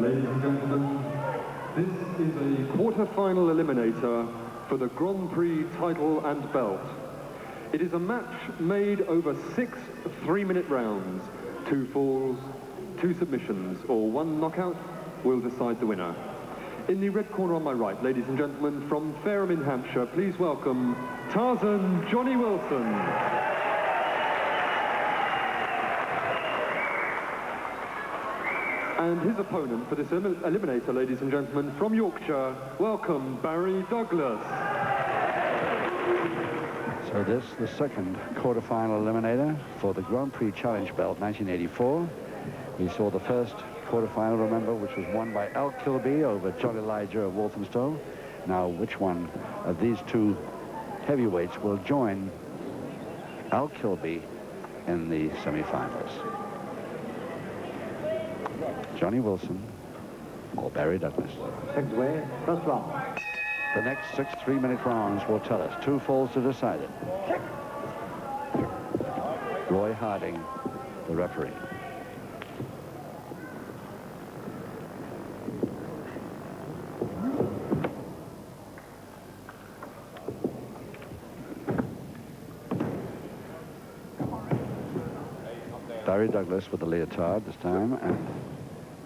Ladies and gentlemen, this is a quarter-final eliminator for the Grand Prix title and belt. It is a match made over 6 3-minute rounds. 2 falls, 2 submissions, or 1 knockout will decide the winner. In the red corner on my right, ladies and gentlemen, from Fareham in Hampshire, please welcome Tarzan Johnny Wilson. And his opponent for this eliminator, ladies and gentlemen, from Yorkshire, welcome Barry Douglas. So this, the second quarter-final eliminator for the Grand Prix Challenge Belt 1984. We saw the first quarter-final, remember, which was won by Al Kilby over John Elijah of Walthamstow. Now, which one of these two heavyweights will join Al Kilby in the semi-finals? Johnny Wilson or Barry Douglas? Second way, first round. The next 6 3-minute rounds will tell us. 2 falls to decide it. Roy Harding, the referee. Barry Douglas with the leotard this time, and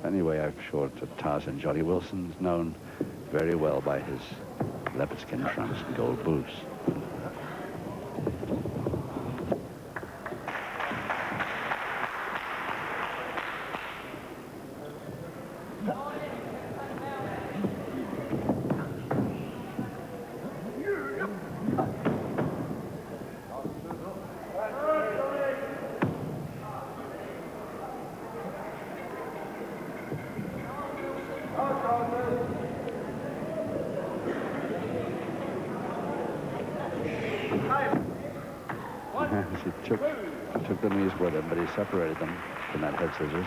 anyway, I'm sure that Tarzan Johnny Wilson is known very well by his leopard skin trunks and gold boots. He took the knees with him, but he separated them from that head scissors.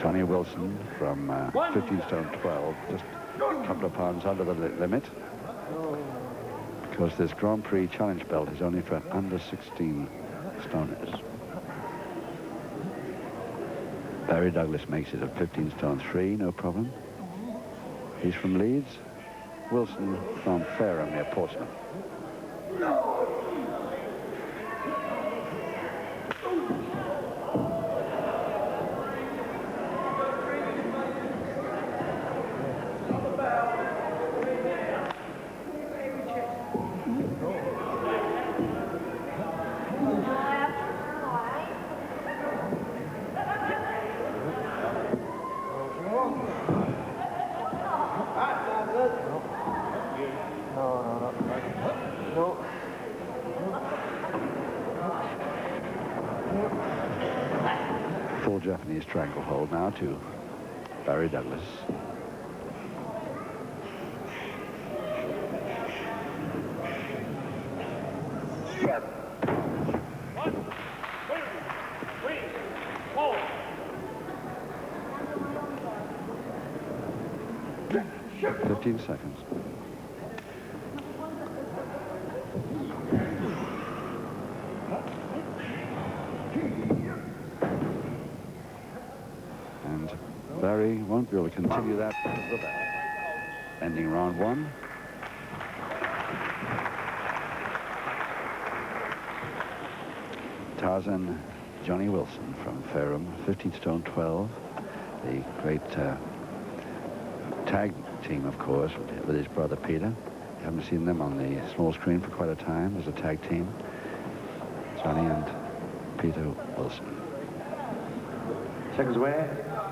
Johnny Wilson from 15 stone 12, just a couple of pounds under the limit. Because this Grand Prix Challenge belt is only for under 16 stoners. Barry Douglas makes it at 15 stone 3, no problem. He's from Leeds. Wilson from Fareham near Portsmouth. Full Japanese triangle hold now to Barry Douglas. One, 15 seconds. And Barry won't be able to continue that because of that. Ending round 1. Tarzan Johnny Wilson from Fareham, 15 stone 12. The great tag team, of course, with his brother Peter. Haven't seen them on the small screen for quite a time as a tag team. Johnny and Peter Wilson. Seconds away,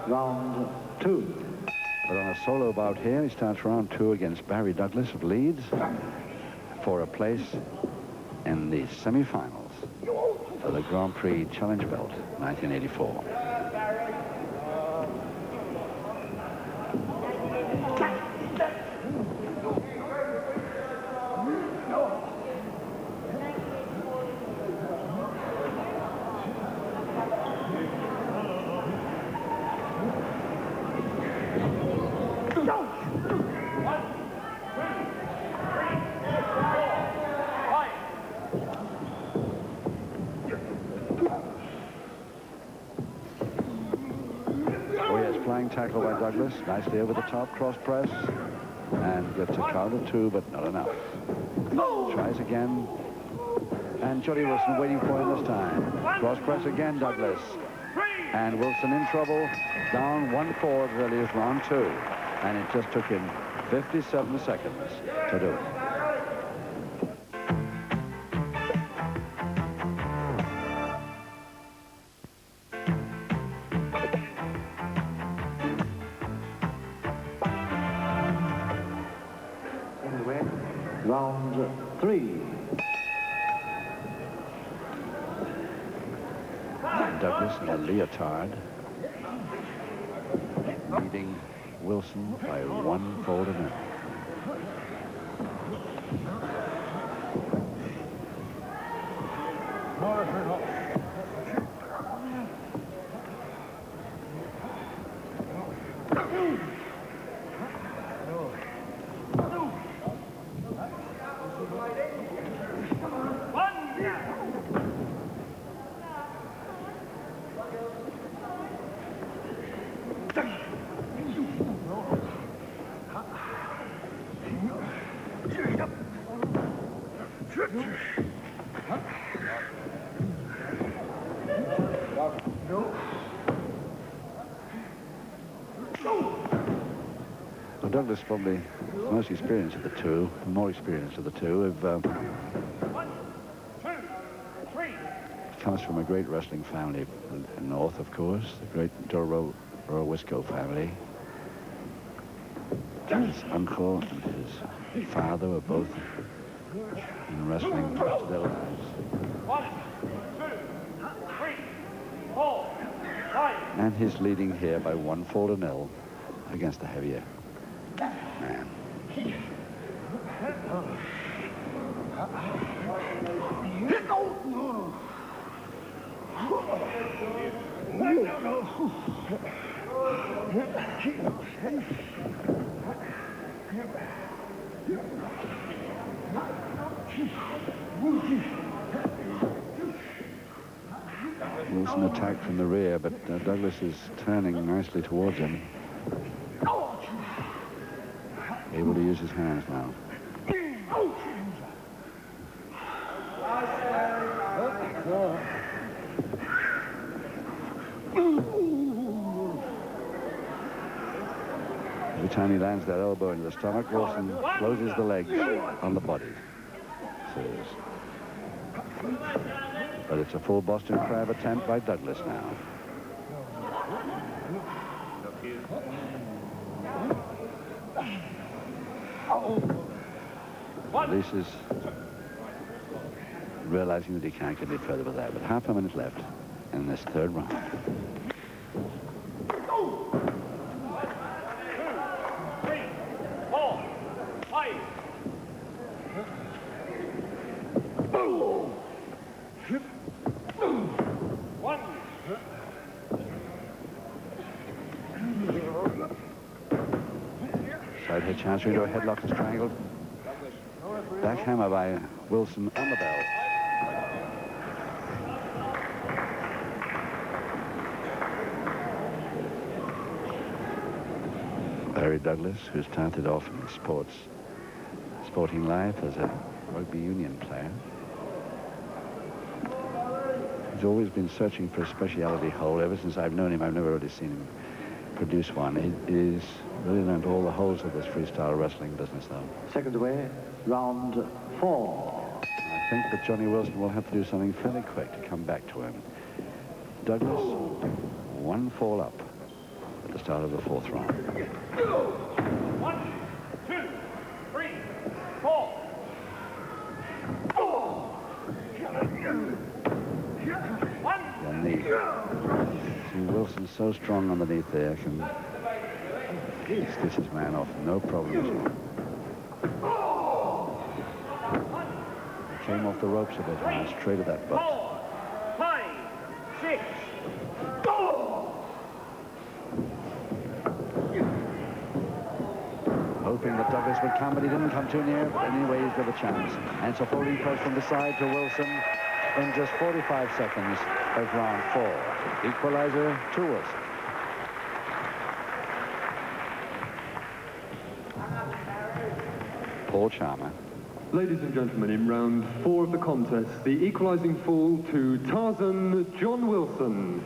round 2. But on a solo bout here, he starts round 2 against Barry Douglas of Leeds for a place in the semi-finals for the Grand Prix Challenge Belt 1984. flying tackle by Douglas. Nicely over the top, cross press. And gets a count of 2, but not enough. Tries again. And Johnny Wilson waiting for him this time. Cross press again, Douglas. And Wilson in trouble. Down 1-4 as early as round 2. And it just took him 57 seconds to do it. Round 3. Douglas in a leotard, leading Wilson by 1-4. Well, Douglas probably the most experienced of the two, more experienced of the two. Comes from a great wrestling family in the north, of course, the great Dorowisco family. His uncle and his father were both in wrestling still. 1, 2, 3, 4, 5. And he's leading here by 1-4 against the heavier man. Wilson attacked from the rear, but Douglas is turning nicely towards him. Able to use his hands now. Every time he lands that elbow into the stomach, Wilson closes the legs on the body. But it's a full Boston Crab attempt by Douglas now. This is realizing that he can't get any further with that, but half a minute left in this third round. 1, 2, 3, 4, 5. One. Side hitch transfer into a headlock and strangled. Backhammer by Wilson on the bell. Barry Douglas, who started off in sporting life as a rugby union player. He's always been searching for a speciality hole. Ever since I've known him, I've never really seen him produce one. He's really learned all the holes of this freestyle wrestling business, though. Seconds away, round 4. I think that Johnny Wilson will have to do something fairly quick to come back to him. Douglas, 1-4 up at the start of the fourth round. 1, 2, 3, 4. See Wilson so strong underneath there, can stitch his man off, no problem at all. He came off the ropes a bit and straight at that butt. 4, 5, 6. Hoping that Douglas would come, but he didn't come too near. But anyway, he's got a chance. And it's a folding press from the side to Wilson in just 45 seconds of round 4. Equalizer to Wilson. Paul Charmer. Ladies and gentlemen, in round 4 of the contest, the equalising fall to Tarzan, John Wilson.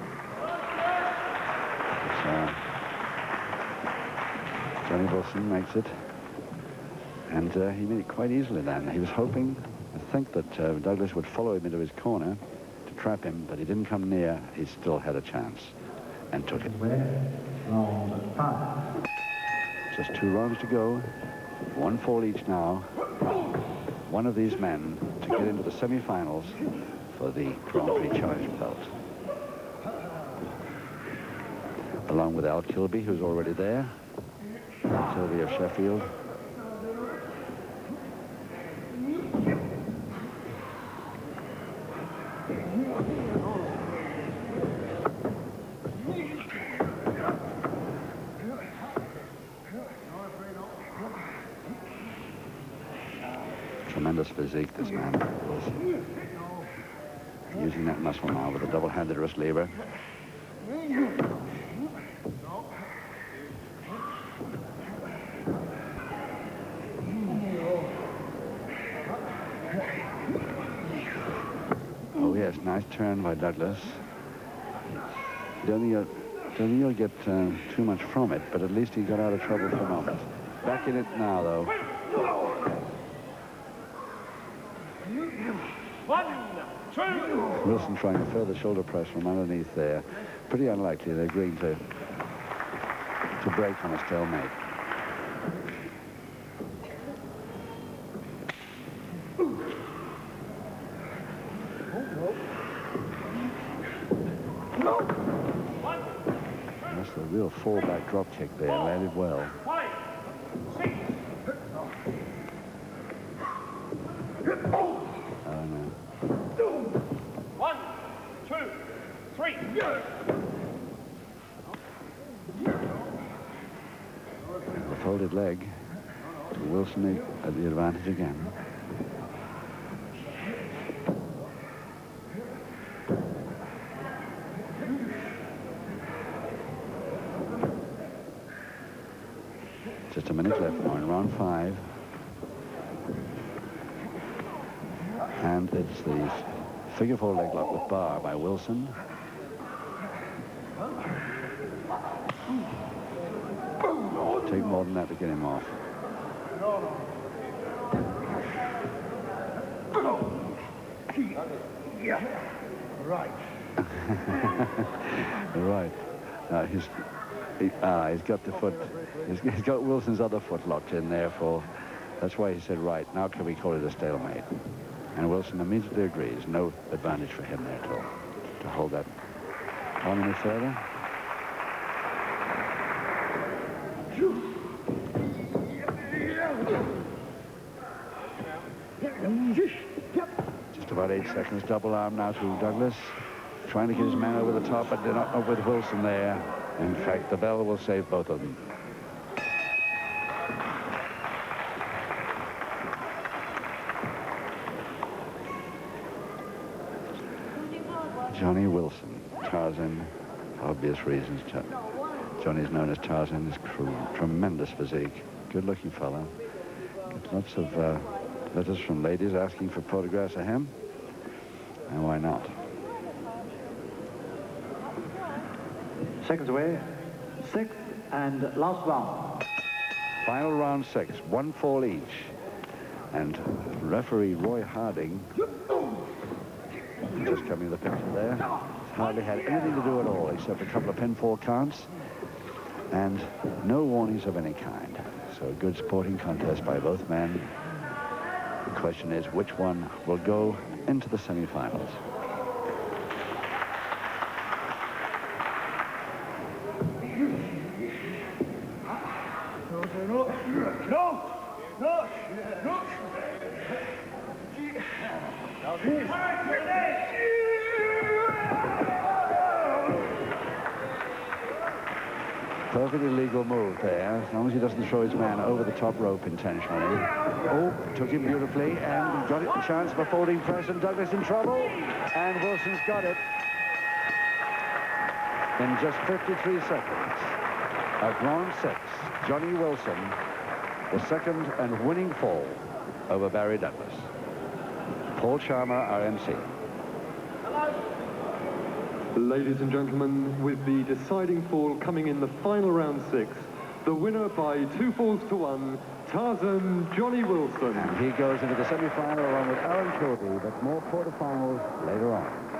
So, Johnny Wilson makes it. And he made it quite easily then. He was hoping, I think, that Douglas would follow him into his corner to trap him, but he didn't come near. He still had a chance and took it. Round 5. Just 2 rounds to go. 1 fall each now. One of these men to get into the semi-finals for the Grand Prix Challenge belt. Along with Al Kilby, who's already there. Al Kilby of Sheffield. Tremendous physique, this man. Using that muscle now with a double-handed wrist lever. Oh yes, nice turn by Douglas. Don't think he'll get too much from it, but at least he got out of trouble for a moment. Back in it now, though. 1, 2. Wilson trying a further shoulder press from underneath there. Pretty unlikely they're agreeing to break on a stalemate. That's a real fallback drop kick there. Landed well. 5, 6. Oh no. 1, 2, 3. The folded leg. Wilson at the advantage again. Just a minute left now in round 5. And it's the figure 4 leg lock with bar by Wilson. Take more than that to get him off. Yeah. Right. Right. He's got the foot. He's got Wilson's other foot locked in there for. That's why he said, right, now can we call it a stalemate? And Wilson immediately agrees. No advantage for him there at all to hold that on any further. Just about 8 seconds. Double arm now to Douglas. Trying to get his man over the top, but they're not up with Wilson there. In fact, the bell will save both of them. Johnny Wilson, Tarzan, for obvious reasons. Johnny's known as Tarzan. His tremendous physique, good-looking fellow. Get lots of letters from ladies asking for photographs of him, and why not? Seconds away. 6th and last round. Final round 6, 1 fall each. And referee Roy Harding, just coming to the picture there, has hardly had anything to do at all except a couple of pinfall counts and no warnings of any kind. So a good sporting contest by both men. The question is which one will go into the semi-finals. Perfectly legal move there, as long as he doesn't throw his man over the top rope intentionally. Oh, took him beautifully and got it, the chance of a folding press, and Douglas in trouble. And Wilson's got it in just 53 seconds. Of round 6, Johnny Wilson the second and winning fall over Barry Douglas. Paul Sharma, our MC. Ladies and gentlemen, with the deciding fall coming in the final round 6, the winner by 2 falls to 1, Tarzan Johnny Wilson. And he goes into the semi-final along with Aaron Kilby, but more quarterfinals later on.